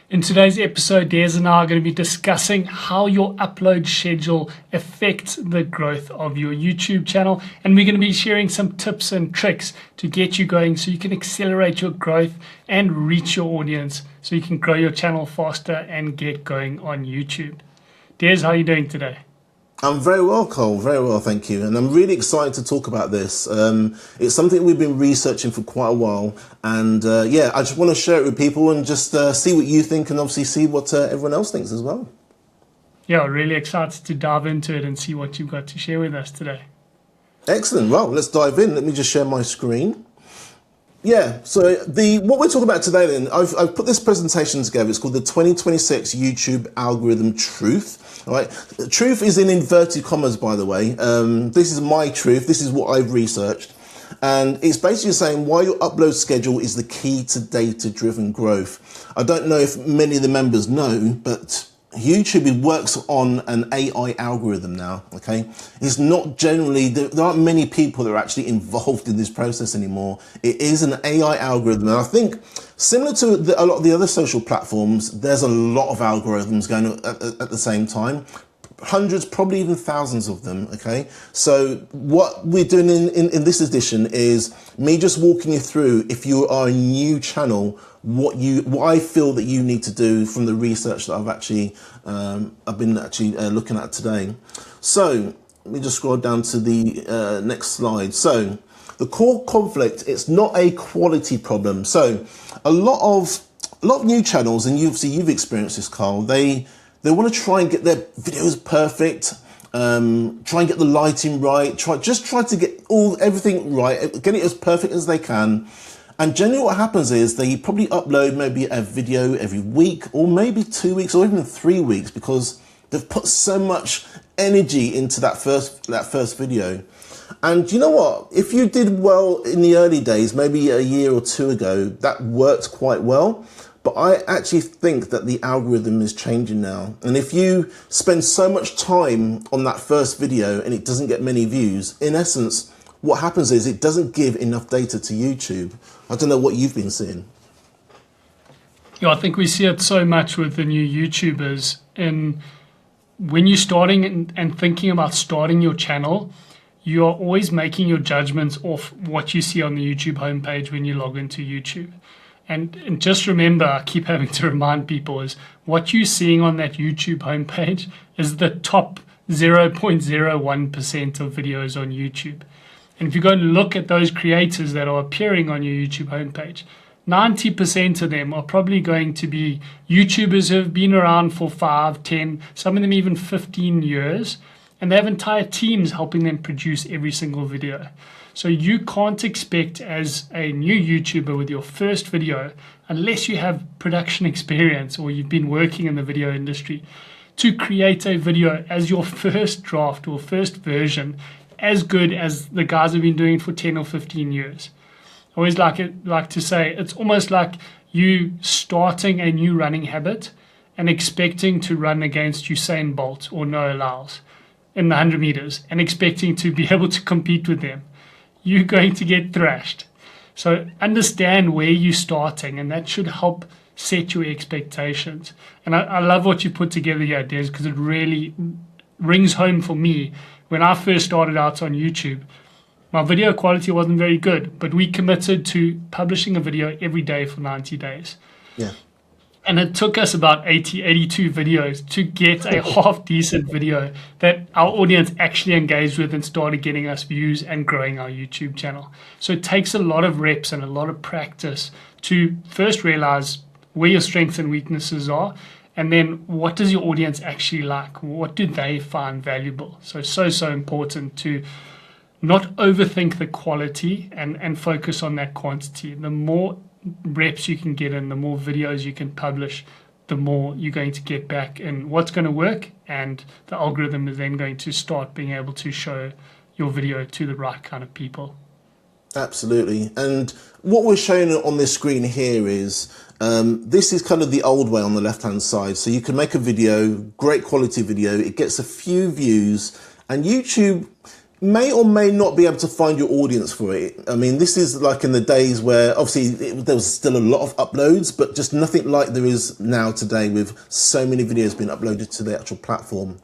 In today's episode, Des and I are going to be discussing how your upload schedule affects the growth of your YouTube channel. And we're going to be sharing some tips and tricks to get you going so you can accelerate your growth and reach your audience so you can grow your channel faster and get going on YouTube. Des, how are you doing today? I'm very well, Cole. Very well, thank you. And I'm really excited to talk about this. It's something we've been researching for quite a while. And yeah, I just want to share it with people and just see what you think and obviously see what everyone else thinks as well. Yeah, really excited to dive into it and see what you've got to share with us today. Excellent. Well, let's dive in. Let me just share my screen. Yeah, so what we're talking about today then, I've put this presentation together. It's called the 2026 YouTube Algorithm Truth. All right, truth is in inverted commas, by the way. This is my truth. This is what I've researched. And it's basically saying why your upload schedule is the key to data-driven growth. I don't know if many of the members know, but YouTube works on an AI algorithm now, okay? It's not generally, there aren't many people that are actually involved in this process anymore. It is an AI algorithm. And I think similar to a lot of the other social platforms, there's a lot of algorithms going on at the same time. Hundreds, probably even thousands of them, okay? So what we're doing in this edition is me just walking you through, if you are a new channel, what I feel that you need to do from the research that I've been looking at today. So let me just scroll down to the next slide. So the core conflict, it's not a quality problem. So a lot of new channels, and you've experienced this, Carl, they want to try and get their videos perfect, try and get the lighting right, try to get everything right, get it as perfect as they can. And generally what happens is they probably upload maybe a video every week or maybe 2 weeks or even 3 weeks because they've put so much energy into that first video. And you know what? If you did well in the early days, maybe a year or two ago, that worked quite well. But I actually think that the algorithm is changing now. And if you spend so much time on that first video and it doesn't get many views, in essence, what happens is it doesn't give enough data to YouTube. I don't know what you've been seeing. Yeah, I think we see it so much with the new YouTubers. And when you're starting and thinking about starting your channel, you are always making your judgments off what you see on the YouTube homepage when you log into YouTube. And just remember, I keep having to remind people, is what you're seeing on that YouTube homepage is the top 0.01% of videos on YouTube. And if you go and look at those creators that are appearing on your YouTube homepage, 90% of them are probably going to be YouTubers who have been around for 5, 10, some of them even 15 years, and they have entire teams helping them produce every single video. So you can't expect as a new YouTuber with your first video, unless you have production experience or you've been working in the video industry, to create a video as your first draft or first version as good as the guys have been doing for 10 or 15 years. I always like to say it's almost like you starting a new running habit and expecting to run against Usain Bolt or Noah Lyles in the 100 meters and expecting to be able to compete with them. You're going to get thrashed. So understand where you're starting, and that should help set your expectations. And I love what you put together here, Des, because it really rings home for me. When I first started out on YouTube, my video quality wasn't very good, but we committed to publishing a video every day for 90 days. Yeah. And it took us about 82 videos to get a half-decent video that our audience actually engaged with and started getting us views and growing our YouTube channel. So it takes a lot of reps and a lot of practice to first realize where your strengths and weaknesses are, and then what does your audience actually like? What do they find valuable? So important to not overthink the quality and focus on that quantity. The more reps you can get in, the more videos you can publish, the more you're going to get back in what's going to work, and the algorithm is then going to start being able to show your video to the right kind of people. Absolutely. And what we're showing on this screen here is this is kind of the old way on the left hand side. So you can make a video, great quality video, it gets a few views, and YouTube may or may not be able to find your audience for it. I mean, this is like in the days where obviously there was still a lot of uploads, but just nothing like there is now today with so many videos being uploaded to the actual platform.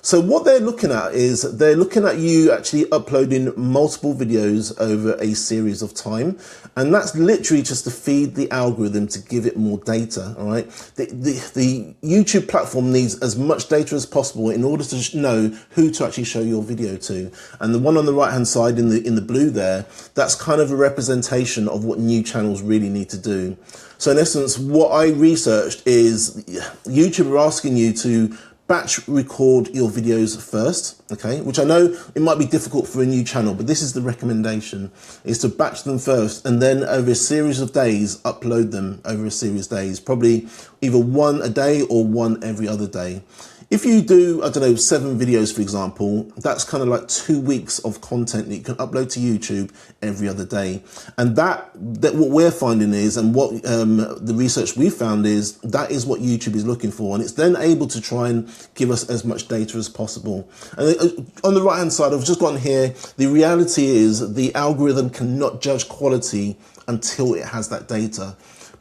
So what they're looking at is they're looking at you actually uploading multiple videos over a series of time. And that's literally just to feed the algorithm to give it more data, all right? The YouTube platform needs as much data as possible in order to know who to actually show your video to. And the one on the right-hand side in the blue there, that's kind of a representation of what new channels really need to do. So in essence, what I researched is YouTube are asking you to batch record your videos first, okay? Which I know it might be difficult for a new channel, but this is the recommendation, is to batch them first and then over a series of days, upload them over a series of days, probably either one a day or one every other day. If you do, I don't know, 7 videos, for example, that's kind of like 2 weeks of content that you can upload to YouTube every other day. And that what we're finding is, and what the research we found is, that is what YouTube is looking for. And it's then able to try and give us as much data as possible. And on the right-hand side, I've just gone here. The reality is the algorithm cannot judge quality until it has that data.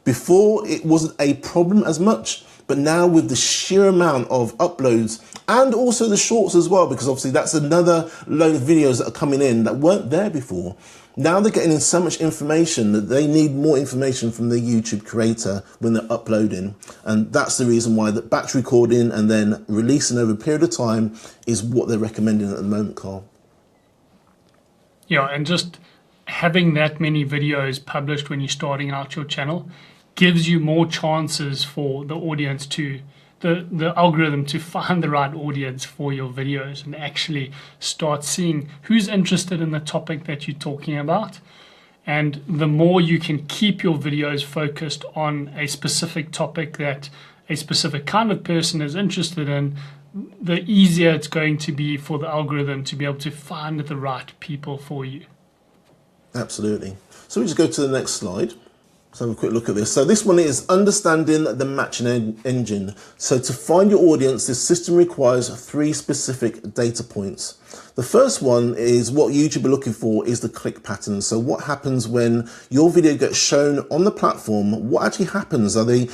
Before, it wasn't a problem as much. But now with the sheer amount of uploads and also the shorts as well, because obviously that's another load of videos that are coming in that weren't there before. Now they're getting in so much information that they need more information from the YouTube creator when they're uploading. And that's the reason why that batch recording and then releasing over a period of time is what they're recommending at the moment, Karl. Yeah, and just having that many videos published when you're starting out your channel gives you more chances for the audience to, the algorithm to find the right audience for your videos and actually start seeing who's interested in the topic that you're talking about. And the more you can keep your videos focused on a specific topic that a specific kind of person is interested in, the easier it's going to be for the algorithm to be able to find the right people for you. Absolutely. So we just go to the next slide. Let's have a quick look at this. So this one is understanding the matching engine. So to find your audience, this system requires 3 specific data points. The first one is what YouTube are looking for is the click pattern. So what happens when your video gets shown on the platform? What actually happens? Are they,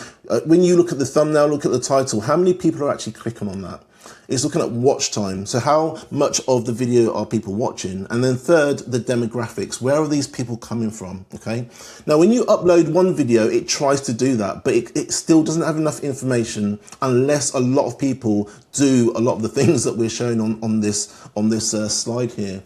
when you look at the thumbnail, look at the title, how many people are actually clicking on that? It's looking at watch time. So how much of the video are people watching? And then third, the demographics. Where are these people coming from? Okay. Now, when you upload one video, it tries to do that, but it still doesn't have enough information unless a lot of people do a lot of the things that we're showing on this slide here.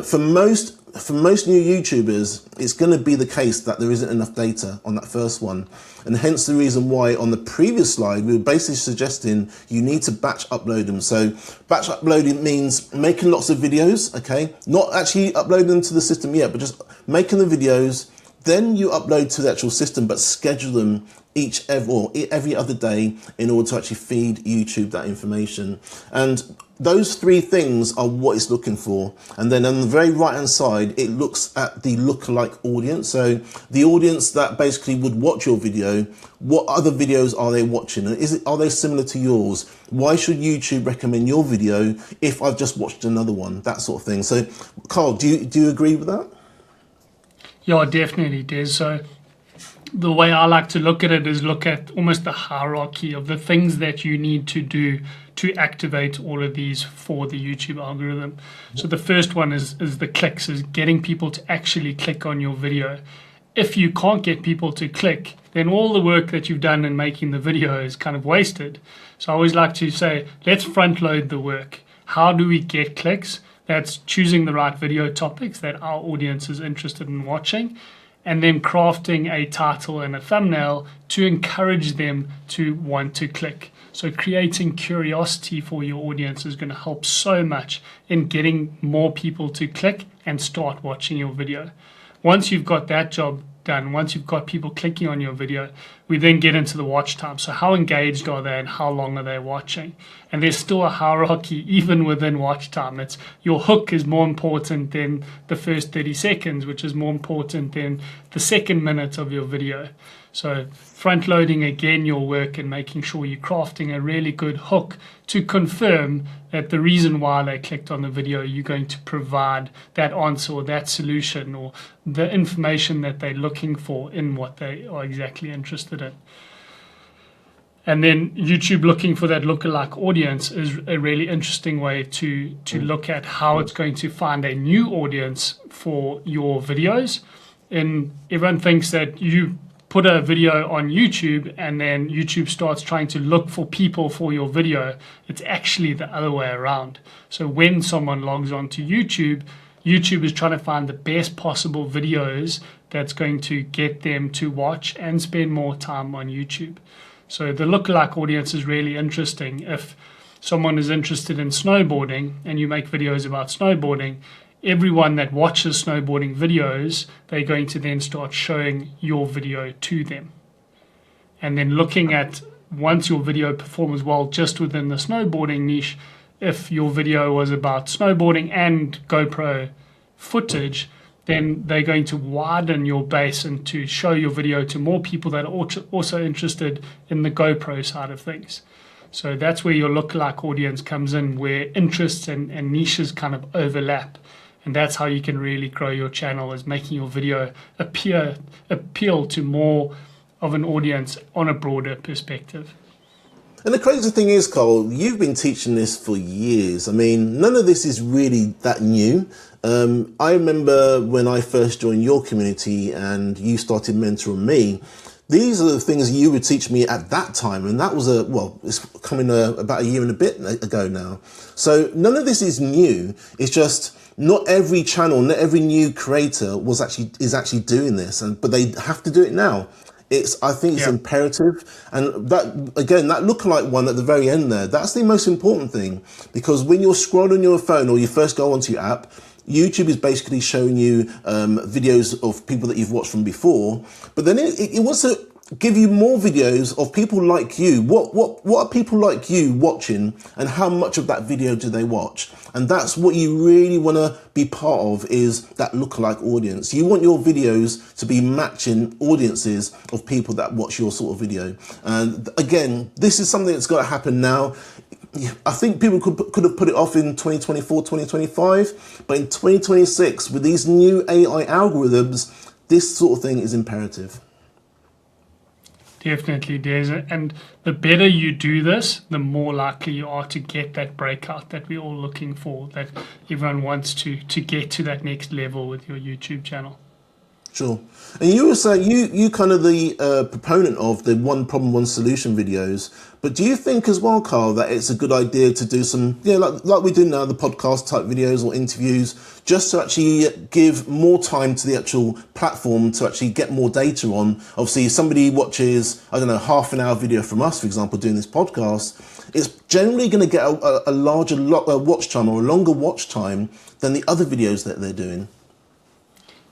For most new YouTubers, it's going to be the case that there isn't enough data on that first one. And hence the reason why on the previous slide, we were basically suggesting you need to batch upload them. So batch uploading means making lots of videos, okay? Not actually uploading them to the system yet, but just making the videos. Then you upload to the actual system, but schedule them every other day in order to actually feed YouTube that information. And those 3 things are what it's looking for. And then on the very right hand side, it looks at the lookalike audience. So the audience that basically would watch your video, what other videos are they watching? And are they similar to yours? Why should YouTube recommend your video if I've just watched another one? That sort of thing. So Karl, do you agree with that? Yeah, definitely, Des. So the way I like to look at it is look at almost the hierarchy of the things that you need to do to activate all of these for the YouTube algorithm. So the first one is the clicks, is getting people to actually click on your video. If you can't get people to click, then all the work that you've done in making the video is kind of wasted. So I always like to say, let's front load the work. How do we get clicks? That's choosing the right video topics that our audience is interested in watching, and then crafting a title and a thumbnail to encourage them to want to click. So creating curiosity for your audience is going to help so much in getting more people to click and start watching your video. Once you've got that job done, once you've got people clicking on your video, we then get into the watch time. So how engaged are they and how long are they watching? And there's still a hierarchy even within watch time. It's your hook is more important than the first 30 seconds, which is more important than the second minute of your video. So front loading again your work and making sure you're crafting a really good hook to confirm that the reason why they clicked on the video, you're going to provide that answer or that solution or the information that they're looking for in what they are exactly interested in. And then YouTube looking for that lookalike audience is a really interesting way to look at how it's going to find a new audience for your videos. And everyone thinks that you put a video on YouTube and then YouTube starts trying to look for people for your video. It's actually the other way around. So when someone logs on to YouTube, YouTube is trying to find the best possible videos that's going to get them to watch and spend more time on YouTube. So the lookalike audience is really interesting. If someone is interested in snowboarding and you make videos about snowboarding, everyone that watches snowboarding videos, they're going to then start showing your video to them. And then looking at, once your video performs well just within the snowboarding niche, if your video was about snowboarding and GoPro footage, then they're going to widen your base and to show your video to more people that are also interested in the GoPro side of things. So that's where your lookalike audience comes in, where interests and niches kind of overlap. And that's how you can really grow your channel, is making your video appeal to more of an audience on a broader perspective. And the crazy thing is, Karl, you've been teaching this for years. I mean, none of this is really that new. I remember when I first joined your community and you started mentoring me, these are the things you would teach me at that time. And that was it's coming about a year and a bit ago now. So none of this is new. It's just not every channel, not every new creator is actually doing this, but they have to do it now. I think it's imperative. And that, again, that lookalike one at the very end there, that's the most important thing, because when you're scrolling your phone or you first go onto your app, YouTube is basically showing you videos of people that you've watched from before, but then it wants to give you more videos of people like you. What are people like you watching, and how much of that video do they watch? And that's what you really want to be part of, is that lookalike audience. You want your videos to be matching audiences of people that watch your sort of video. And again, this is something that's got to happen now. I think people could have put it off in 2024, 2025, but in 2026, with these new AI algorithms, this sort of thing is imperative. Definitely, Des. And the better you do this, the more likely you are to get that breakout that we're all looking for, that everyone wants to get to that next level with your YouTube channel. Sure. And you were saying you kind of the proponent of the one problem, one solution videos. But do you think as well, Karl, that it's a good idea to do some, like we do now, the podcast type videos or interviews, just to actually give more time to the actual platform to actually get more data on? Obviously, if somebody watches, I don't know, half an hour video from us, for example, doing this podcast, it's generally going to get a larger watch time or a longer watch time than the other videos that they're doing.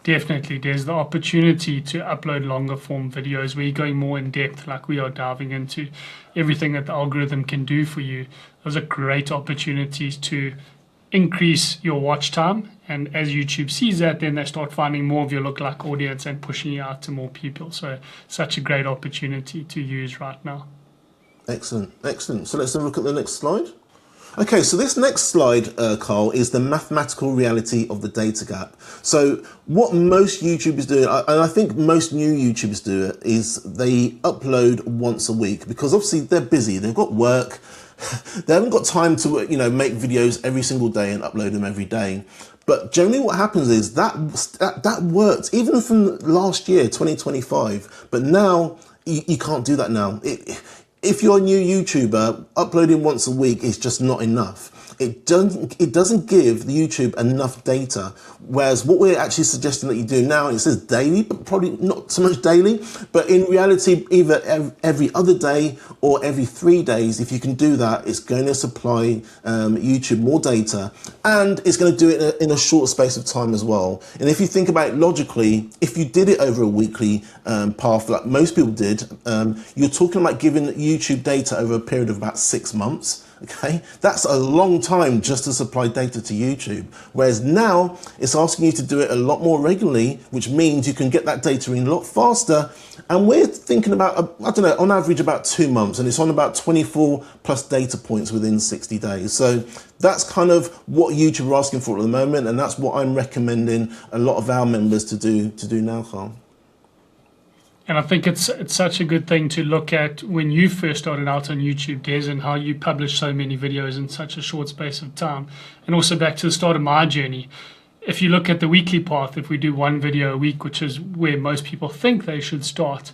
Definitely, there's the opportunity to upload longer form videos where you're going more in depth, like we are diving into everything that the algorithm can do for you. Those are great opportunities to increase your watch time. And as YouTube sees that, then they start finding more of your lookalike audience and pushing you out to more people. So such a great opportunity to use right now. Excellent, excellent. So let's have a look at the next slide. Okay, so this next slide, Karl, is the mathematical reality of the data gap. So what most YouTubers do, and I think most new YouTubers do it, is they upload once a week, because obviously they're busy, they've got work, they haven't got time to make videos every single day and upload them every day. But generally what happens is that worked, even from last year, 2025, but now you can't do that now. If you're a new YouTuber, uploading once a week is just not enough. It doesn't give the YouTube enough data. Whereas what we're actually suggesting that you do now, it says daily, but probably not so much daily, but in reality, either every other day or every 3 days, if you can do that, it's going to supply YouTube more data, and it's going to do it in a short space of time as well. And if you think about it logically, if you did it over a weekly path, like most people did, you're talking about giving YouTube data over a period of about 6 months. Okay, that's a long time just to supply data to YouTube. Whereas now it's asking you to do it a lot more regularly, which means you can get that data in a lot faster. And we're thinking about, I don't know, on average about 2 months, and it's on about 24 plus data points within 60 days. So that's kind of what YouTube are asking for at the moment, and that's what I'm recommending a lot of our members to do now, Karl. And I think it's such a good thing to look at when you first started out on YouTube, Des, and how you published so many videos in such a short space of time. And also back to the start of my journey. If you look at the weekly path, if we do 1 video a week, which is where most people think they should start,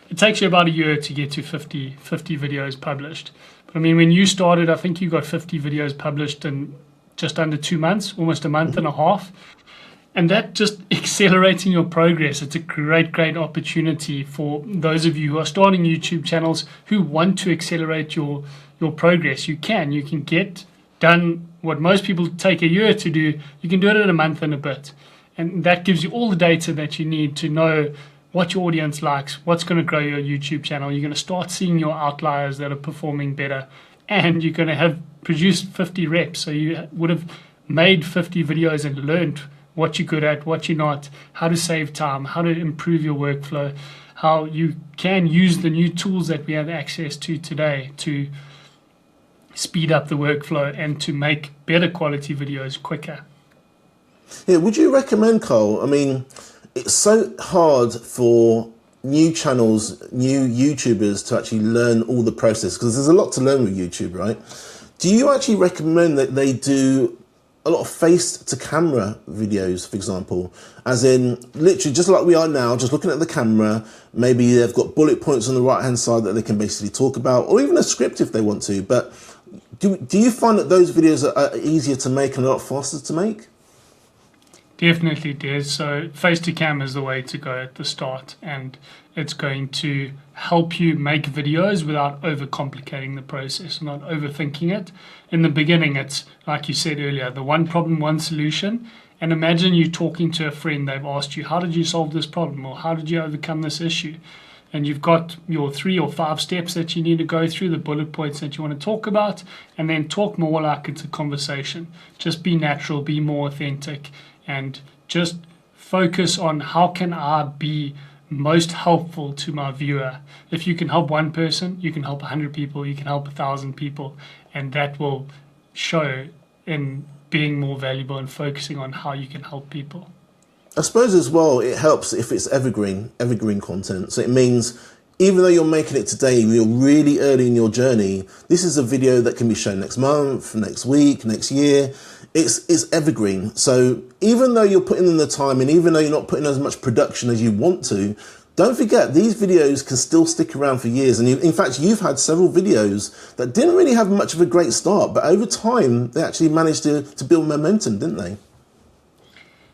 it takes you about a year to get to 50 videos published. But I mean, when you started, I think you got 50 videos published in just under 2 months, almost a month and a half. And that just accelerating your progress. It's a great opportunity for those of you who are starting YouTube channels who want to accelerate your progress. You can get done what most people take a year to do. You can do it in a month and a bit. And that gives you all the data that you need to know what your audience likes, what's going to grow your YouTube channel. You're going to start seeing your outliers that are performing better. And you're going to have produced 50 reps. So you would have made 50 videos and learned what you're good at, what you're not, how to save time, how to improve your workflow, how you can use the new tools that we have access to today to speed up the workflow and to make better quality videos quicker. Yeah, would you recommend, Karl? I mean, it's so hard for new channels, new YouTubers to actually learn all the process, because there's a lot to learn with YouTube, right? Do you actually recommend that they do a lot of face-to-camera videos, for example, as in literally just like we are now, just looking at the camera, maybe they've got bullet points on the right-hand side that they can basically talk about, or even a script if they want to, but do you find that those videos are easier to make and a lot faster to make? Definitely, Des. So face-to-cam is the way to go at the start, and it's going to help you make videos without overcomplicating the process, not overthinking it. In the beginning, it's like you said earlier, the one problem, one solution. And imagine you talking to a friend, they've asked you, how did you solve this problem? Or how did you overcome this issue? And you've got your 3 or 5 steps that you need to go through, the bullet points that you want to talk about, and then talk more like it's a conversation. Just be natural, be more authentic, and just focus on how can I be most helpful to my viewer. If you can help one person, you can help 100 people, you can help 1,000 people, and that will show in being more valuable and focusing on how you can help people. I suppose as well, it helps if it's evergreen content. So it means even though you're making it today, you're really early in your journey, this is a video that can be shown next month, next week, next year. It's evergreen. So even though you're putting in the time and even though you're not putting as much production as you want to, don't forget these videos can still stick around for years. And in fact, you've had several videos that didn't really have much of a great start, but over time, they actually managed to build momentum, didn't they?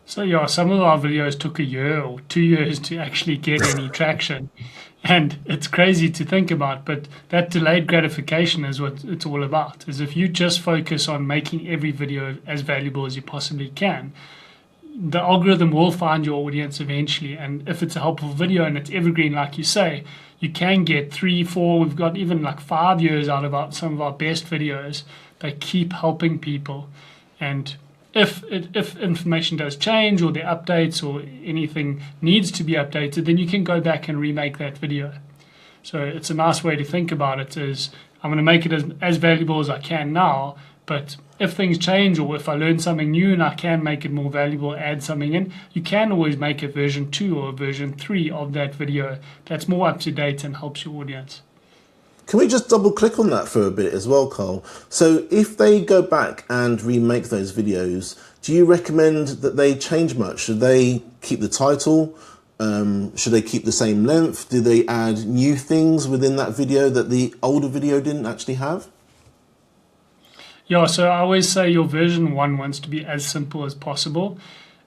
So yeah, some of our videos took a year or 2 years to actually get any traction. And it's crazy to think about, but that delayed gratification is what it's all about. Is if you just focus on making every video as valuable as you possibly can, the algorithm will find your audience eventually. And if it's a helpful video and it's evergreen, like you say, you can get 3, 4, we've got even like 5 years out of some of our best videos. They keep helping people. And if information does change or there are updates or anything needs to be updated, then you can go back and remake that video. So it's a nice way to think about it is I'm going to make it as valuable as I can now, but if things change or if I learn something new and I can make it more valuable, add something in, you can always make a version 2 or a version 3 of that video that's more up to date and helps your audience. Can we just double click on that for a bit as well, Karl? So if they go back and remake those videos, do you recommend that they change much? Should they keep the title? Should they keep the same length? Do they add new things within that video that the older video didn't actually have? Yeah, so I always say your version 1 wants to be as simple as possible.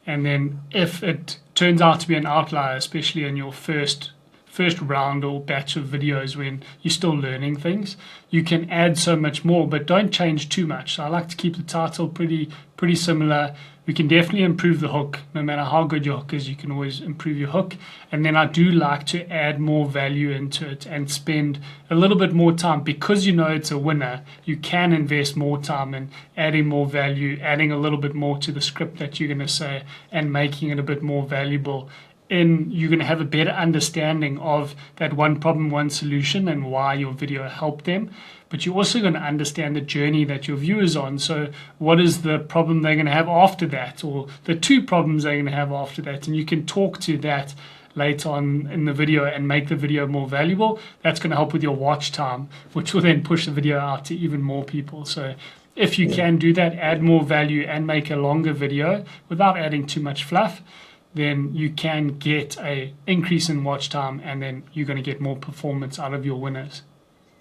And then if it turns out to be an outlier, especially in your first first round or batch of videos when you're still learning things. You can add so much more, but don't change too much. So I like to keep the title pretty similar. We can definitely improve the hook. No matter how good your hook is, you can always improve your hook. And then I do like to add more value into it and spend a little bit more time. Because you know it's a winner, you can invest more time in adding more value, adding a little bit more to the script that you're going to say, and making it a bit more valuable. And you're going to have a better understanding of that one problem, one solution, and why your video helped them. But you're also going to understand the journey that your viewers are on. So what is the problem they're going to have after that, or the two problems they're going to have after that? And you can talk to that later on in the video and make the video more valuable. That's going to help with your watch time, which will then push the video out to even more people. So if you can do that, add more value and make a longer video without adding too much fluff, then you can get an increase in watch time, and then you're going to get more performance out of your winners.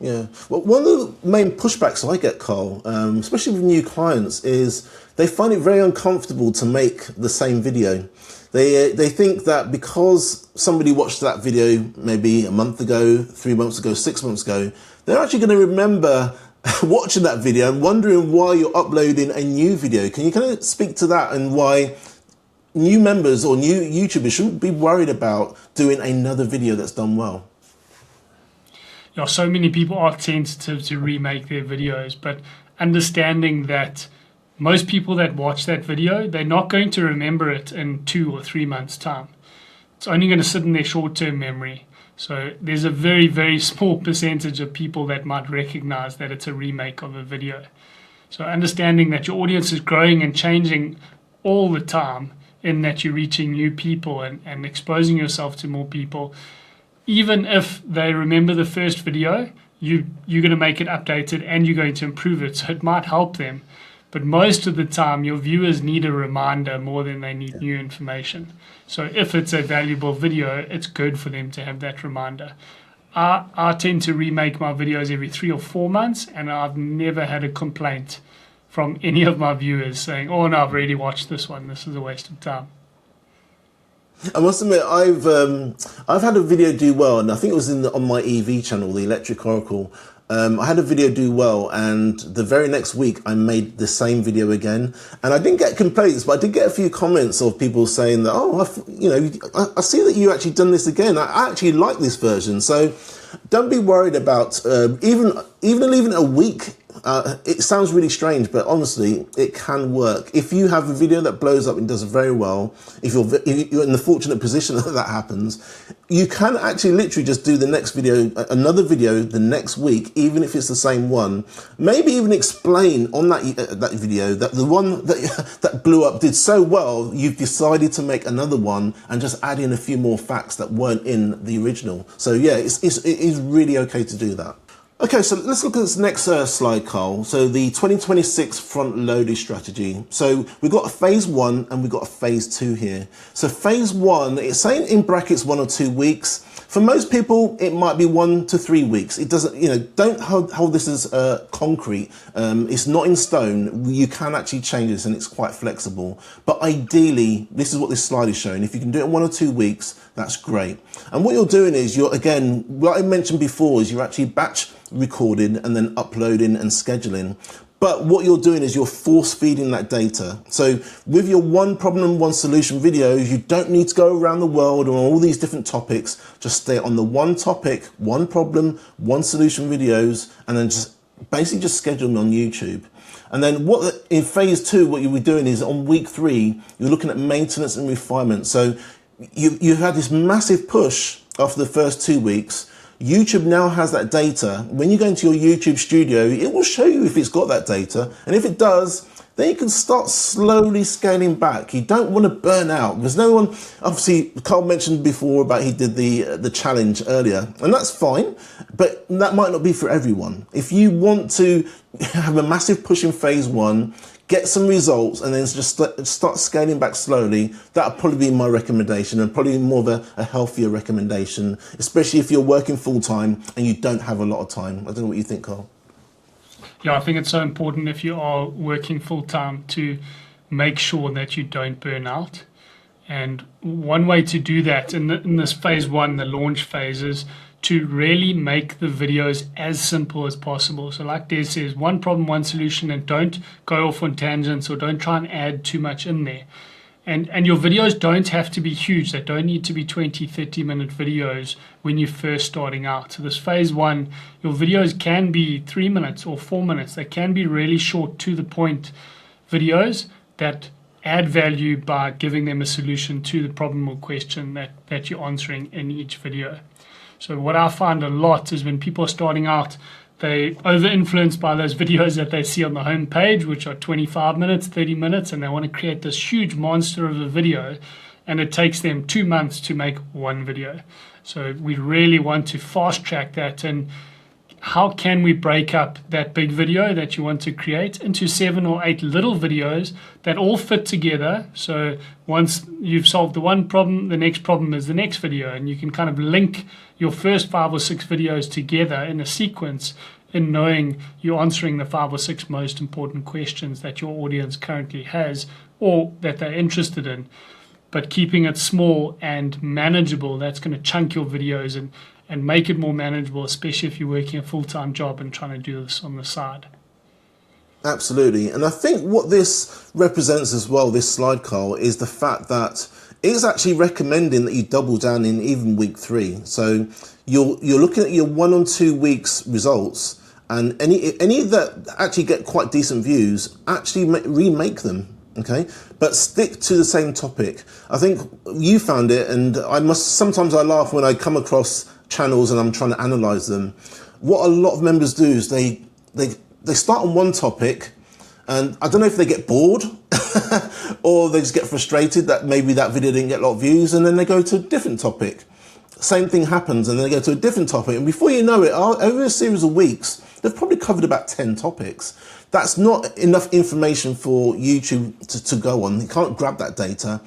Yeah. Well, one of the main pushbacks I get, Karl, especially with new clients, is they find it very uncomfortable to make the same video. They think that because somebody watched that video maybe a month ago, 3 months ago, 6 months ago, they're actually going to remember watching that video and wondering why you're uploading a new video. Can you kind of speak to that and why new members or new YouTubers shouldn't be worried about doing another video that's done well? Yeah, so many people are tentative to remake their videos, but understanding that most people that watch that video, they're not going to remember it in 2 or 3 months' time. It's only going to sit in their short-term memory. So there's a very, very small percentage of people that might recognize that it's a remake of a video. So understanding that your audience is growing and changing all the time, in that you're reaching new people and exposing yourself to more people. Even if they remember the first video, you're going to make it updated and you're going to improve it. So it might help them. But most of the time, your viewers need a reminder more than they need new information. So if it's a valuable video, it's good for them to have that reminder. I tend to remake my videos every 3 or 4 months, and I've never had a complaint from any of my viewers saying, oh no, I've already watched this one, this is a waste of time. I must admit, I've had a video do well, and I think it was on my EV channel, the Electric Oracle. I had a video do well, and the very next week I made the same video again, and I didn't get complaints, but I did get a few comments of people saying that, oh, I see that you actually done this again. I actually like this version. So don't be worried about even leaving it a week. It sounds really strange, but honestly, it can work. If you have a video that blows up and does very well, if you're in the fortunate position that that happens, you can actually literally just do the next video, another video the next week, even if it's the same one. Maybe even explain on that video that the one that blew up did so well, you've decided to make another one and just add in a few more facts that weren't in the original. So yeah, it is really okay to do that. Okay, so let's look at this next slide, Karl. So the 2026 front-loaded strategy. So we've got a phase 1 and we've got a phase 2 here. So phase 1, it's saying in brackets 1 or 2 weeks. For most people, it might be 1 to 3 weeks. It doesn't, don't hold this as concrete. It's not in stone. You can actually change this and it's quite flexible. But ideally, this is what this slide is showing. If you can do it in 1 or 2 weeks, that's great. And what you're doing is again, what I mentioned before is you're actually batch recording and then uploading and scheduling. But what you're doing is you're force feeding that data. So with your one problem, one solution videos, you don't need to go around the world on all these different topics. Just stay on the one topic, one problem, one solution videos, and then just basically just schedule them on YouTube. And then in phase 2, what you'll be doing is on week 3, you're looking at maintenance and refinement. So you've had this massive push after the first 2 weeks. YouTube now has that data. When you go into your YouTube studio, it will show you if it's got that data. And if it does, then you can start slowly scaling back. You don't want to burn out. There's no one, obviously, Karl mentioned before about he did the challenge earlier, and that's fine, but that might not be for everyone. If you want to have a massive push in phase 1, get some results, and then just start scaling back slowly, that would probably be my recommendation, and probably more of a healthier recommendation, especially if you're working full-time and you don't have a lot of time. I don't know what you think, Karl. Yeah, I think it's so important if you are working full-time to make sure that you don't burn out. And one way to do that in this phase one, the launch phase, is to really make the videos as simple as possible. So like Des says, one problem, one solution, and don't go off on tangents or don't try and add too much in there. And your videos don't have to be huge. They don't need to be 20, 30-minute videos when you're first starting out. So this phase one, your videos can be 3 minutes or 4 minutes. They can be really short, to the point videos that add value by giving them a solution to the problem or question that you're answering in each video. So what I find a lot is when people are starting out, they over-influenced by those videos that they see on the home page, which are 25 minutes, 30 minutes, and they want to create this huge monster of a video, and it takes them 2 months to make one video. So we really want to fast track that. And how can we break up that big video that you want to create into 7 or 8 little videos that all fit together? So once you've solved the one problem, the next problem is the next video, and you can kind of link your first 5 or 6 videos together in a sequence, in knowing you're answering the 5 or 6 most important questions that your audience currently has or that they're interested in, but keeping it small and manageable. That's going to chunk your videos and make it more manageable, especially if you're working a full-time job and trying to do this on the side. Absolutely. And I think what this represents as well, this slide, Karl, is the fact that it's actually recommending that you double down in even week 3. So you're looking at your 1 or 2 weeks results, and any that actually get quite decent views, actually remake them. Okay, but stick to the same topic. I think you found it, and sometimes I laugh when I come across channels and I'm trying to analyze them. What a lot of members do is they start on one topic, and I don't know if they get bored or they just get frustrated that maybe that video didn't get a lot of views, and then they go to a different topic. Same thing happens, and then they go to a different topic, and before you know it, over a series of weeks, they've probably covered about 10 topics. That's not enough information for YouTube to go on. You can't grab that data.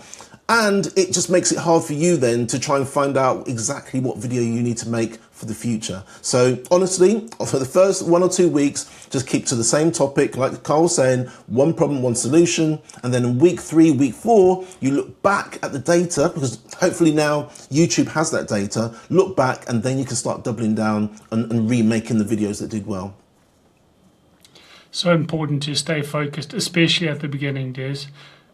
And it just makes it hard for you then to try and find out exactly what video you need to make for the future. So honestly, for the first 1 or 2 weeks, just keep to the same topic, like Karl was saying, one problem, one solution. And then in week 3, week 4, you look back at the data, because hopefully now YouTube has that data. Look back, and then you can start doubling down and remaking the videos that did well. So important to stay focused, especially at the beginning, Des.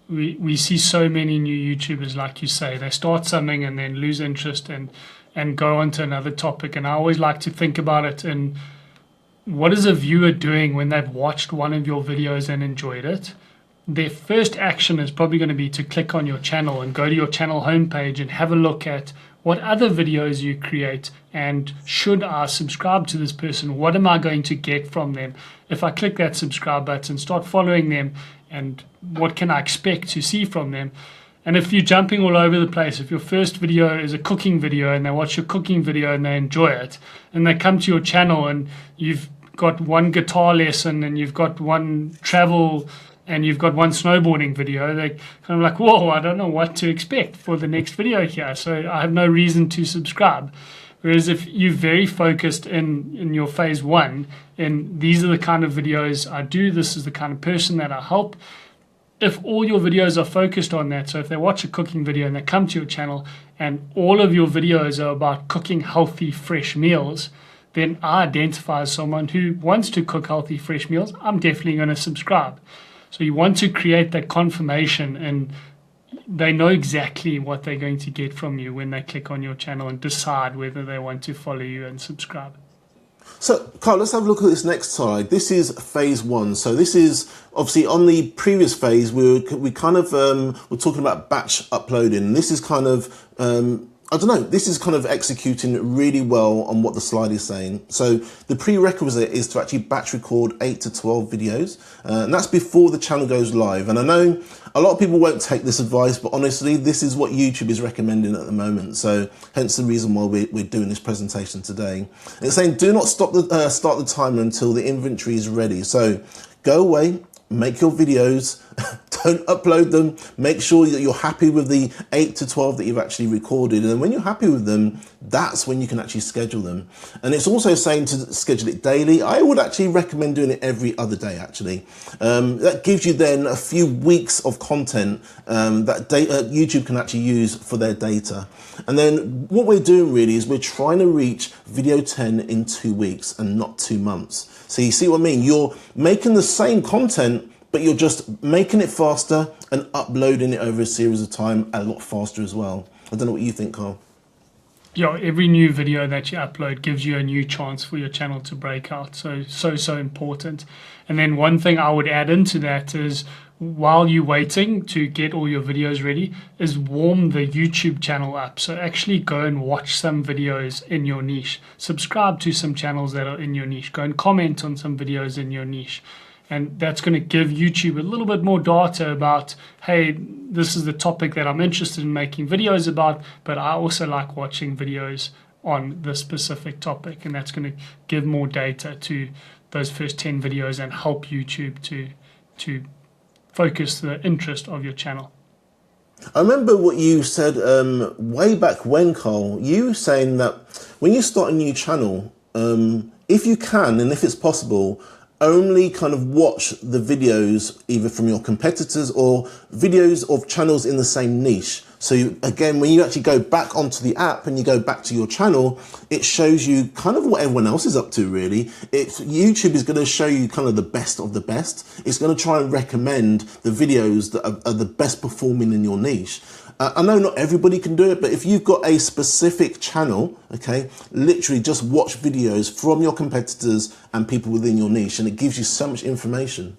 We see so many new YouTubers, like you say, they start something and then lose interest and go on to another topic. And I always like to think about it in, what is a viewer doing when they've watched one of your videos and enjoyed it? Their first action is probably going to be to click on your channel and go to your channel homepage and have a look at what other videos you create, and should I subscribe to this person? What am I going to get from them if I click that subscribe button, start following them, and what can I expect to see from them? And if you're jumping all over the place, if your first video is a cooking video and they watch your cooking video and they enjoy it, and they come to your channel and you've got one guitar lesson and you've got one travel and you've got one snowboarding video, they're kind of like, whoa, I don't know what to expect for the next video here, so I have no reason to subscribe. Whereas if you're very focused in your phase one, and these are the kind of videos I do, this is the kind of person that I help, if all your videos are focused on that, so if they watch a cooking video and they come to your channel and all of your videos are about cooking healthy, fresh meals, then I identify as someone who wants to cook healthy, fresh meals. I'm definitely going to subscribe. So you want to create that confirmation, and they know exactly what they're going to get from you when they click on your channel and decide whether they want to follow you and subscribe. So, Karl, let's have a look at this next slide. This is phase 1. So this is obviously on the previous phase. We kind of we're talking about batch uploading. This is kind of I don't know, this is kind of executing really well on what the slide is saying. So the prerequisite is to actually batch record 8 to 12 videos, and that's before the channel goes live. And I know a lot of people won't take this advice, but honestly, this is what YouTube is recommending at the moment. So hence the reason why we're doing this presentation today. And it's saying do not start the timer until the inventory is ready. So go away, make your videos, don't upload them. Make sure that you're happy with the 8 to 12 that you've actually recorded. And when you're happy with them, that's when you can actually schedule them. And it's also saying to schedule it daily. I would actually recommend doing it every other day, actually. That gives you then a few weeks of content that YouTube can actually use for their data. And then what we're doing really is we're trying to reach video 10 in 2 weeks and not 2 months. So you see what I mean? You're making the same content, but you're just making it faster and uploading it over a series of time a lot faster as well. I don't know what you think, Karl. Yeah, every new video that you upload gives you a new chance for your channel to break out. So important. And then one thing I would add into that is, while you're waiting to get all your videos ready, is warm the YouTube channel up. So actually go and watch some videos in your niche. Subscribe to some channels that are in your niche. Go and comment on some videos in your niche. And that's going to give YouTube a little bit more data about, hey, this is the topic that I'm interested in making videos about, but I also like watching videos on this specific topic. And that's going to give more data to those first 10 videos and help YouTube to focus the interest of your channel. I remember what you said way back when, Karl. You were saying that when you start a new channel, if you can and if it's possible, only kind of watch the videos either from your competitors or videos of channels in the same niche. So again, when you actually go back onto the app and you go back to your channel, it shows you kind of what everyone else is up to, really. YouTube is going to show you kind of the best of the best. It's going to try and recommend the videos that are the best performing in your niche. I know not everybody can do it, but if you've got a specific channel, okay, literally just watch videos from your competitors and people within your niche, and it gives you so much information.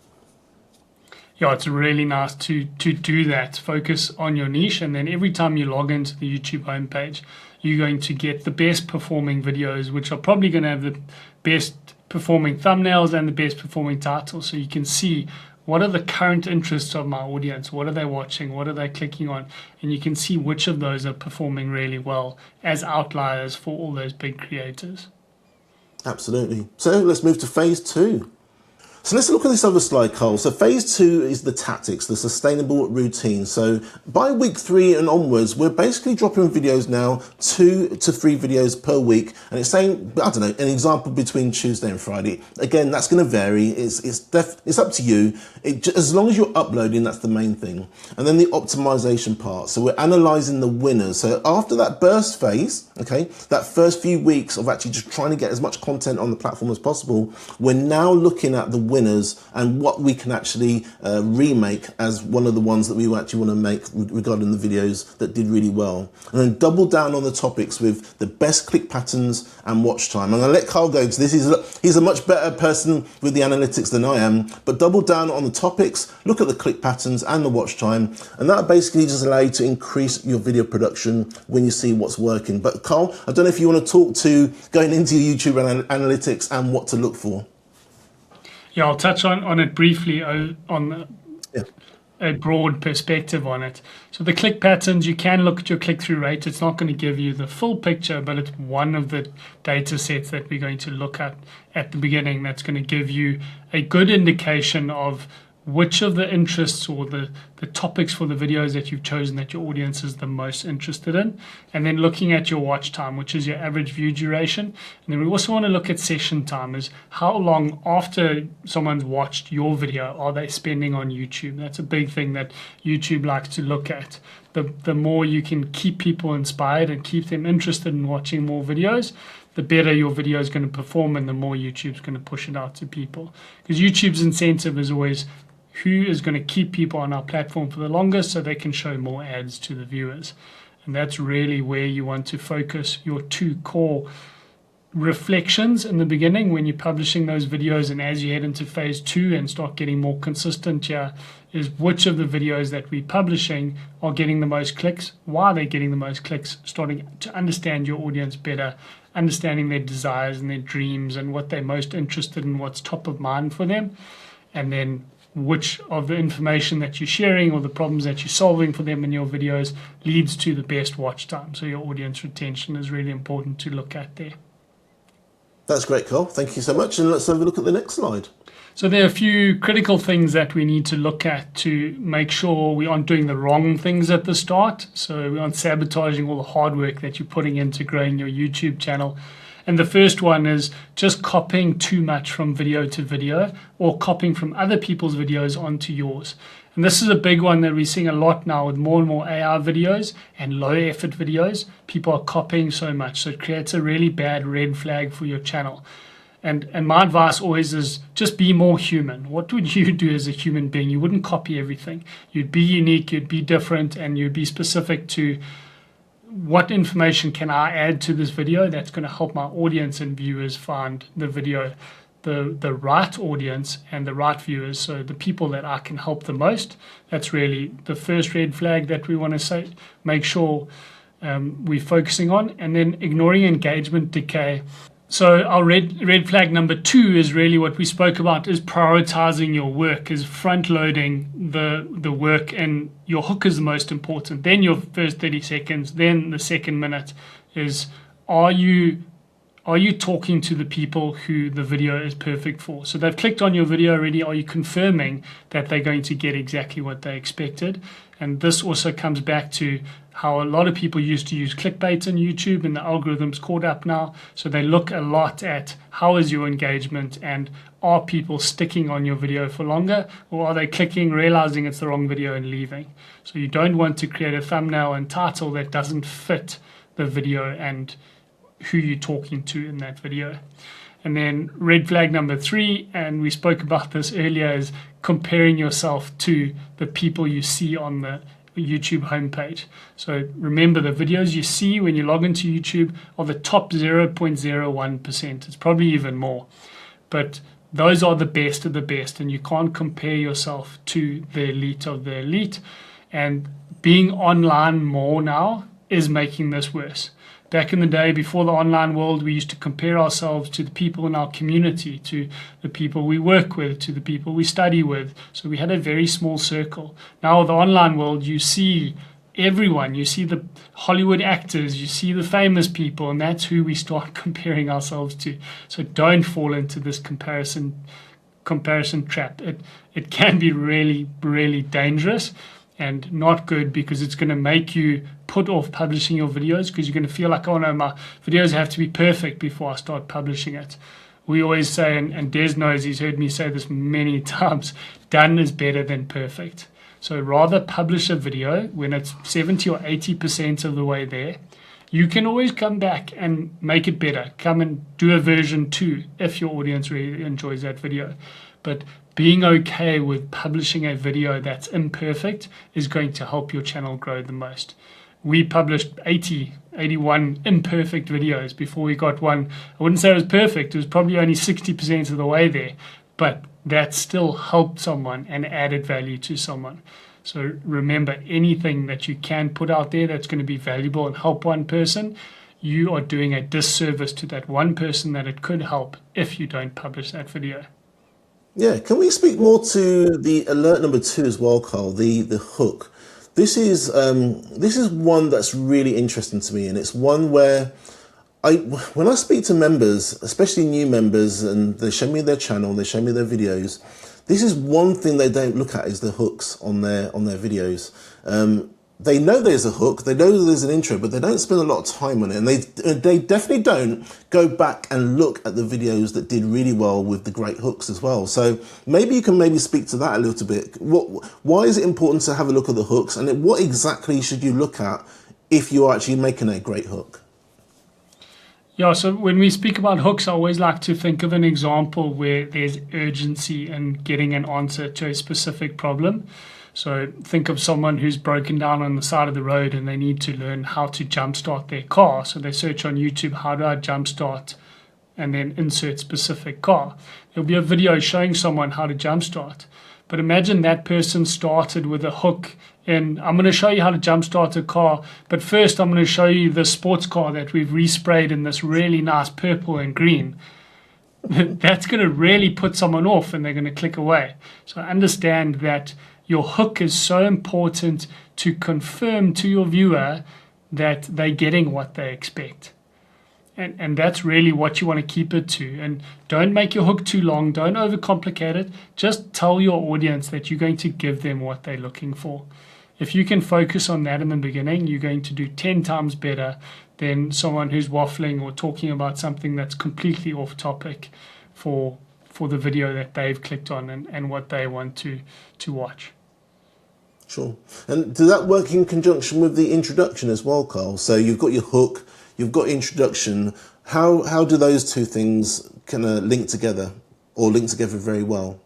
Yeah, it's really nice to do that. Focus on your niche, and then every time you log into the YouTube homepage, you're going to get the best performing videos, which are probably going to have the best performing thumbnails and the best performing titles. So you can see, what are the current interests of my audience? What are they watching? What are they clicking on? And you can see which of those are performing really well as outliers for all those big creators. Absolutely. So let's move to phase 2. So let's look at this other slide, Karl. So phase 2 is the tactics, the sustainable routine. So by week 3 and onwards, we're basically dropping videos now, 2 to 3 videos per week. And it's saying, I don't know, an example between Tuesday and Friday. Again, that's going to vary. It's up to you. As long as you're uploading, that's the main thing. And then the optimization part. So we're analyzing the winners. So after that burst phase, okay, that first few weeks of actually just trying to get as much content on the platform as possible, we're now looking at the winners and what we can actually remake as one of the ones that we actually want to make regarding the videos that did really well. And then double down on the topics with the best click patterns and watch time. I'm going to let Karl go into this. He's a much better person with the analytics than I am, but double down on the topics, look at the click patterns and the watch time, and that basically just allows you to increase your video production when you see what's working. But Karl, I don't know if you want to talk to going into your YouTube analytics and what to look for. Yeah, I'll touch on it briefly on a broad perspective on it. So the click patterns, you can look at your click-through rate. It's not going to give you the full picture, but it's one of the data sets that we're going to look at the beginning that's going to give you a good indication of which of the interests or the topics for the videos that you've chosen that your audience is the most interested in, and then looking at your watch time, which is your average view duration. And then we also want to look at session time, is how long after someone's watched your video are they spending on YouTube. That's a big thing that YouTube likes to look at. The more you can keep people inspired and keep them interested in watching more videos, the better your video is going to perform and the more YouTube's going to push it out to people. Because YouTube's incentive is always who is going to keep people on our platform for the longest so they can show more ads to the viewers. And that's really where you want to focus your 2 core reflections in the beginning when you're publishing those videos, and as you head into phase 2 and start getting more consistent here, is which of the videos that we're publishing are getting the most clicks, why they're getting the most clicks, starting to understand your audience better, understanding their desires and their dreams and what they're most interested in, what's top of mind for them, and then which of the information that you're sharing or the problems that you're solving for them in your videos leads to the best watch time. So your audience retention is really important to look at there. That's great, Karl. Thank you so much. And let's have a look at the next slide. So there are a few critical things that we need to look at to make sure we aren't doing the wrong things at the start. So we aren't sabotaging all the hard work that you're putting into growing your YouTube channel. And the first one is just copying too much from video to video, or copying from other people's videos onto yours. And this is a big one that we're seeing a lot now with more and more AI videos and low effort videos. People are copying so much, so it creates a really bad red flag for your channel. And my advice always is just be more human. What would you do as a human being? You wouldn't copy everything. You'd be unique, you'd be different, and you'd be specific to what information can I add to this video that's going to help my audience and viewers find the video, the right audience and the right viewers, so the people that I can help the most. That's really the first red flag that we want to say, make sure we're focusing on. And then ignoring engagement decay. So our red flag number 2 is really what we spoke about, is prioritizing your work, is front loading the work, and your hook is the most important. Then your first 30 seconds, then the second minute is, are you talking to the people who the video is perfect for? So they've clicked on your video already. Are you confirming that they're going to get exactly what they expected? And this also comes back to how a lot of people used to use clickbait on YouTube, and the algorithm's caught up now. So they look a lot at how is your engagement, and are people sticking on your video for longer, or are they clicking, realizing it's the wrong video and leaving? So you don't want to create a thumbnail and title that doesn't fit the video and who you're talking to in that video. And then red flag number 3, and we spoke about this earlier, is comparing yourself to the people you see on the YouTube homepage. So remember, the videos you see when you log into YouTube are the top 0.01%. It's probably even more. But those are the best of the best, and you can't compare yourself to the elite of the elite. And being online more now is making this worse. Back in the day, before the online world, we used to compare ourselves to the people in our community, to the people we work with, to the people we study with. So we had a very small circle. Now, the online world, you see everyone. You see the Hollywood actors, you see the famous people, and that's who we start comparing ourselves to. So don't fall into this comparison trap. It can be really, really dangerous and not good, because it's going to make you put off publishing your videos, because you're going to feel like, oh no, my videos have to be perfect before I start publishing it. We always say, and Des knows, he's heard me say this many times, done is better than perfect. So rather publish a video when it's 70 or 80% of the way there. You can always come back and make it better. Come and do a version 2 if your audience really enjoys that video. But being okay with publishing a video that's imperfect is going to help your channel grow the most. We published 81 imperfect videos before we got one. I wouldn't say it was perfect. It was probably only 60% of the way there. But that still helped someone and added value to someone. So remember, anything that you can put out there that's going to be valuable and help one person, you are doing a disservice to that one person that it could help if you don't publish that video. Yeah, can we speak more to the alert number 2 as well, Karl, the hook? This is one that's really interesting to me, and it's one where when I speak to members, especially new members, and they show me their channel, they show me their videos, this is one thing they don't look at, is the hooks on their videos. They know there's a hook, they know there's an intro, but they don't spend a lot of time on it. And they definitely don't go back and look at the videos that did really well with the great hooks as well. So maybe you can speak to that a little bit. Why is it important to have a look at the hooks, and what exactly should you look at if you're actually making a great hook? Yeah, so when we speak about hooks, I always like to think of an example where there's urgency in getting an answer to a specific problem. So think of someone who's broken down on the side of the road and they need to learn how to jumpstart their car. So they search on YouTube, how do I jumpstart, and then insert specific car. There'll be a video showing someone how to jumpstart. But imagine that person started with a hook in, I'm going to show you how to jumpstart a car, but first I'm going to show you the sports car that we've resprayed in this really nice purple and green. That's going to really put someone off and they're going to click away. So understand that your hook is so important to confirm to your viewer that they're getting what they expect. And that's really what you want to keep it to. And don't make your hook too long. Don't overcomplicate it. Just tell your audience that you're going to give them what they're looking for. If you can focus on that in the beginning, you're going to do 10 times better than someone who's waffling or talking about something that's completely off topic for the video that they've clicked on and what they want to watch. Sure. And does that work in conjunction with the introduction as well, Karl? So you've got your hook, you've got introduction. How do those two things kind of link together or link together very well?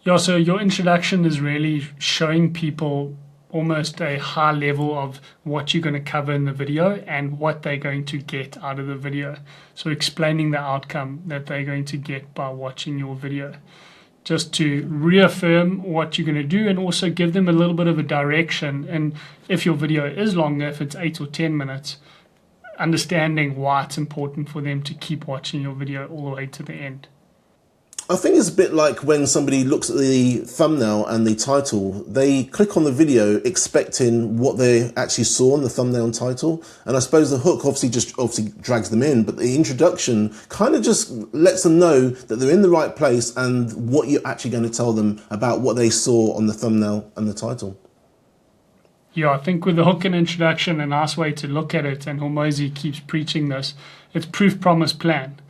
Yeah, so your introduction is really showing people almost a high level of what you're going to cover in the video and what they're going to get out of the video. So explaining the outcome that they're going to get by watching your video. Just to reaffirm what you're going to do and also give them a little bit of a direction. And if your video is longer, if it's 8 or 10 minutes, understanding why it's important for them to keep watching your video all the way to the end. I think it's a bit like when somebody looks at the thumbnail and the title, they click on the video expecting what they actually saw in the thumbnail and title. And I suppose the hook obviously drags them in, but the introduction kind of just lets them know that they're in the right place and what you're actually going to tell them about what they saw on the thumbnail and the title. Yeah, I think with the hook and introduction, a nice way to look at it, and Hormozi keeps preaching this, it's proof, promise, plan.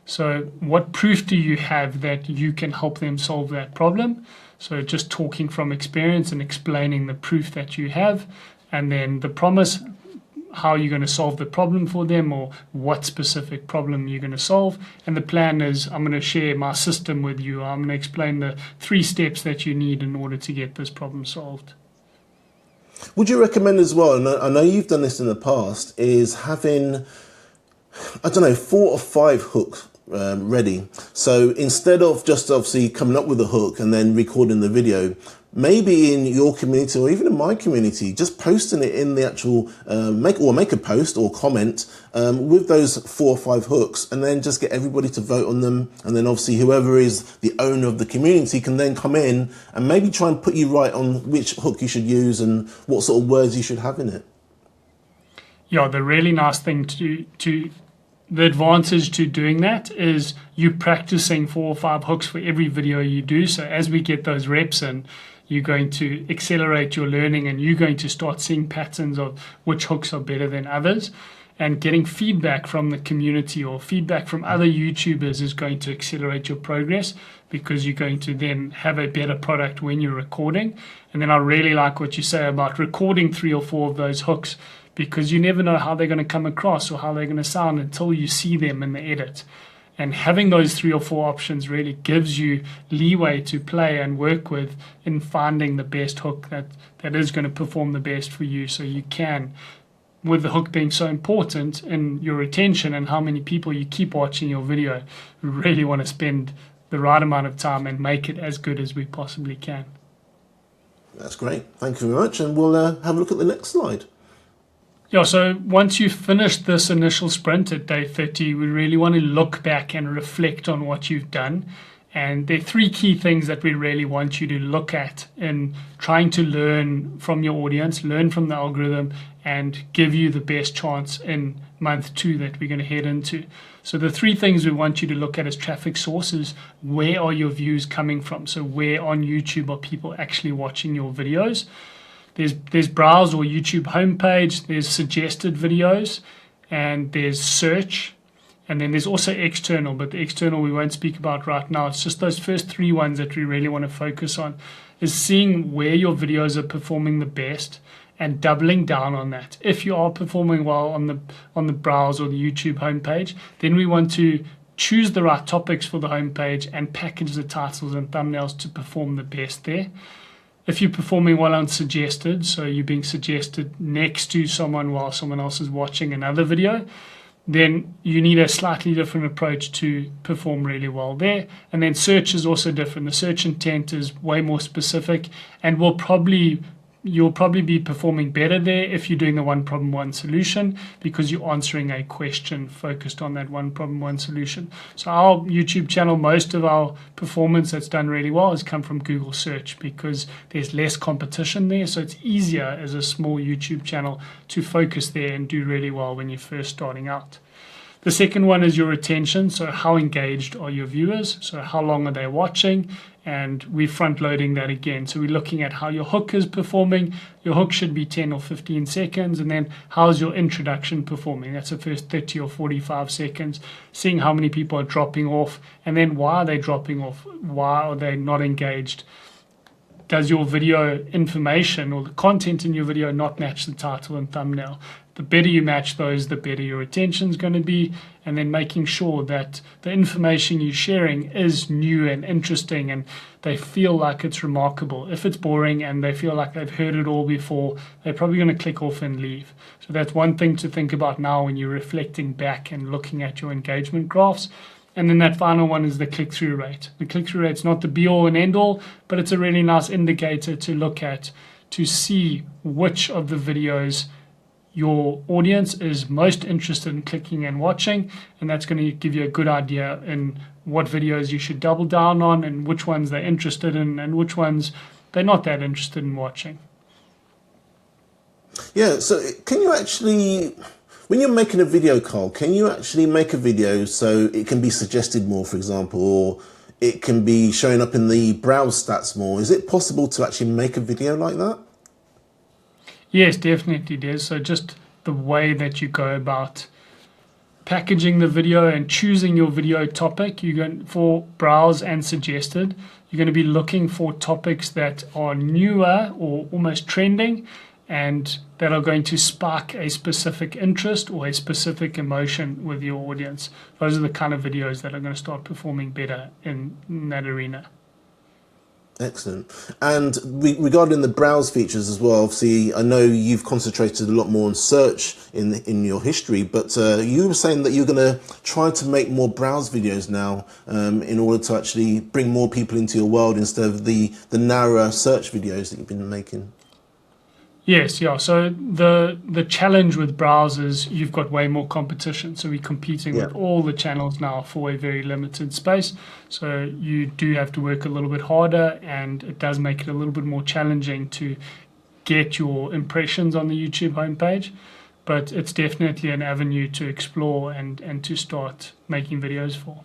So what proof do you have that you can help them solve that problem? So just talking from experience and explaining the proof that you have, and then the promise, how you're going to solve the problem for them or what specific problem you're going to solve. And the plan is, I'm going to share my system with you. I'm going to explain the 3 steps that you need in order to get this problem solved. Would you recommend as well, and I know you've done this in the past, is having, 4 or 5 hooks ready? So instead of just obviously coming up with a hook and then recording the video, maybe in your community or even in my community, just posting it in the actual, make a post or comment with those 4 or 5 hooks, and then just get everybody to vote on them. And then obviously whoever is the owner of the community can then come in and maybe try and put you right on which hook you should use and what sort of words you should have in it. Yeah, the really nice thing the advantage to doing that is you practicing 4 or 5 hooks for every video you do. So as we get those reps in, you're going to accelerate your learning and you're going to start seeing patterns of which hooks are better than others. And getting feedback from the community or feedback from other YouTubers is going to accelerate your progress, because you're going to then have a better product when you're recording. And then I really like what you say about recording 3 or 4 of those hooks, because you never know how they're going to come across or how they're going to sound until you see them in the edit. And having those 3 or 4 options really gives you leeway to play and work with in finding the best hook that is going to perform the best for you. So you can, with the hook being so important in your retention and how many people you keep watching your video, we really want to spend the right amount of time and make it as good as we possibly can. That's great. Thank you very much. And we'll have a look at the next slide. Yeah, so once you've finished this initial sprint at day 30, we really want to look back and reflect on what you've done. And there are 3 key things that we really want you to look at in trying to learn from your audience, learn from the algorithm, and give you the best chance in month 2 that we're going to head into. So the 3 things we want you to look at as traffic sources: where are your views coming from? So where on YouTube are people actually watching your videos? There's browse or YouTube homepage, there's suggested videos, and there's search, and then there's also external, but the external we won't speak about right now. It's just those first 3 ones that we really want to focus on, is seeing where your videos are performing the best and doubling down on that. If you are performing well on the browse or the YouTube homepage, then we want to choose the right topics for the homepage and package the titles and thumbnails to perform the best there. If you're performing well on suggested, so you're being suggested next to someone while someone else is watching another video, then you need a slightly different approach to perform really well there. And then search is also different. The search intent is way more specific and will probably you'll probably be performing better there if you're doing the one problem, one solution, because you're answering a question focused on that one problem, one solution. So our YouTube channel, most of our performance that's done really well has come from Google search because there's less competition there. So it's easier as a small YouTube channel to focus there and do really well when you're first starting out. The second one is your retention. So how engaged are your viewers? So how long are they watching? And we're front loading that again. So we're looking at how your hook is performing. Your hook should be 10 or 15 seconds. And then how's your introduction performing? That's the first 30 or 45 seconds. Seeing how many people are dropping off. And then why are they dropping off? Why are they not engaged? Does your video information or the content in your video not match the title and thumbnail? The better you match those, the better your retention is going to be. And then making sure that the information you're sharing is new and interesting and they feel like it's remarkable. If it's boring and they feel like they've heard it all before, they're probably going to click off and leave. So that's one thing to think about now when you're reflecting back and looking at your engagement graphs. And then that final one is the click-through rate. The click-through rate's not the be-all and end-all, but it's a really nice indicator to look at to see which of the videos your audience is most interested in clicking and watching, and that's going to give you a good idea in what videos you should double down on and which ones they're interested in and which ones they're not that interested in watching. Yeah, so can you actually, when you're making a video, Karl, can you actually make a video so it can be suggested more, for example, or it can be showing up in the browse stats more? Is it possible to actually make a video like that? Yes, definitely, Des. So just the way that you go about packaging the video and choosing your video topic, you're going for browse and suggested. You're going to be looking for topics that are newer or almost trending and that are going to spark a specific interest or a specific emotion with your audience. Those are the kind of videos that are going to start performing better in that arena. Excellent. And regarding the browse features as well, obviously, I know you've concentrated a lot more on search in your history, but you were saying that you're going to try to make more browse videos now in order to actually bring more people into your world instead of the narrower search videos that you've been making. Yes, yeah. So the challenge with browsers, you've got way more competition. So we're competing with all the channels now for a very limited space. So you do have to work a little bit harder, and it does make it a little bit more challenging to get your impressions on the YouTube homepage. But it's definitely an avenue to explore and to start making videos for.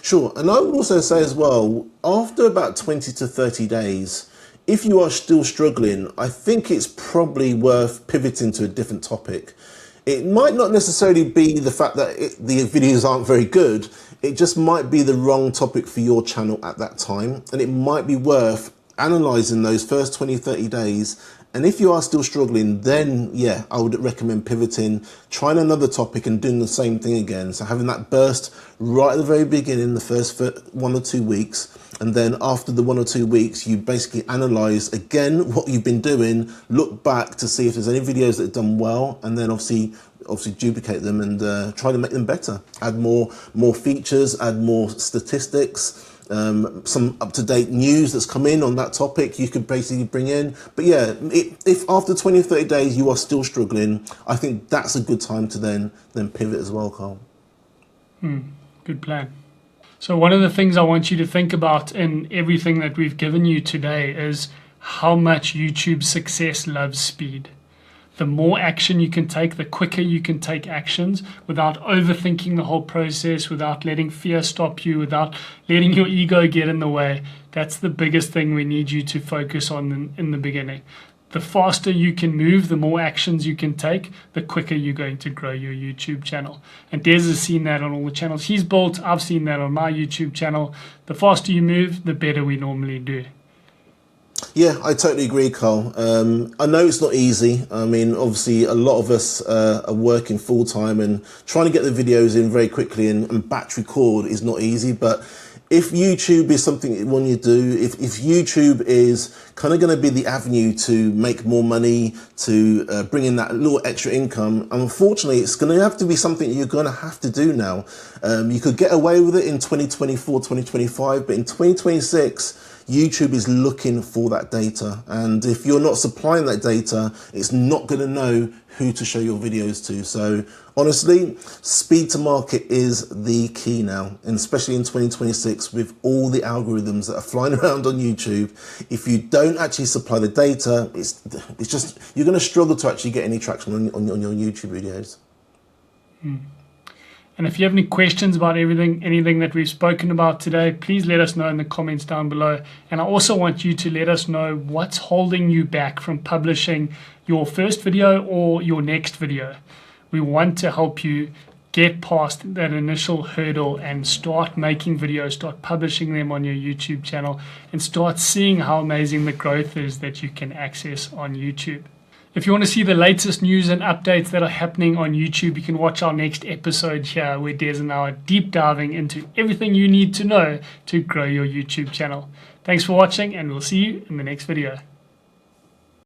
Sure. And I would also say as well, after about 20 to 30 days, if you are still struggling, I think it's probably worth pivoting to a different topic. It might not necessarily be the fact that the videos aren't very good. It just might be the wrong topic for your channel at that time. And it might be worth analysing those first 20, 30 days. And if you are still struggling, then yeah, I would recommend pivoting, trying another topic and doing the same thing again. So having that burst right at the very beginning, the first 1 or 2 weeks. And then after the 1 or 2 weeks, you basically analyse again what you've been doing, look back to see if there's any videos that have done well, and then obviously duplicate them and try to make them better. Add more features, add more statistics, some up-to-date news that's come in on that topic you could basically bring in. But yeah, if after 20 or 30 days you are still struggling, I think that's a good time to then pivot as well, Karl. Good plan. So one of the things I want you to think about in everything that we've given you today is how much YouTube success loves speed. The more action you can take, the quicker you can take actions without overthinking the whole process, without letting fear stop you, without letting your ego get in the way. That's the biggest thing we need you to focus on in the beginning. The faster you can move, the more actions you can take, the quicker you're going to grow your YouTube channel. And Des has seen that on all the channels he's built. I've seen that on my YouTube channel. The faster you move, the better we normally do. Yeah, I totally agree, Karl. I know it's not easy. I mean, obviously, a lot of us are working full time and trying to get the videos in very quickly and batch record is not easy. But if YouTube is something you want to do, if YouTube is kind of going to be the avenue to make more money, to bring in that little extra income, unfortunately, it's going to have to be something you're going to have to do now. You could get away with it in 2024, 2025, but in 2026, YouTube is looking for that data. And if you're not supplying that data, it's not going to know who to show your videos to. So honestly, speed to market is the key now, and especially in 2026 with all the algorithms that are flying around on YouTube. If you don't actually supply the data, it's just, you're going to struggle to actually get any traction on your YouTube videos. And if you have any questions about anything that we've spoken about today, please let us know in the comments down below. And I also want you to let us know what's holding you back from publishing your first video or your next video. We want to help you get past that initial hurdle and start making videos, start publishing them on your YouTube channel, and start seeing how amazing the growth is that you can access on YouTube. If you want to see the latest news and updates that are happening on YouTube, you can watch our next episode here where Des and I are deep diving into everything you need to know to grow your YouTube channel. Thanks for watching, and we'll see you in the next video.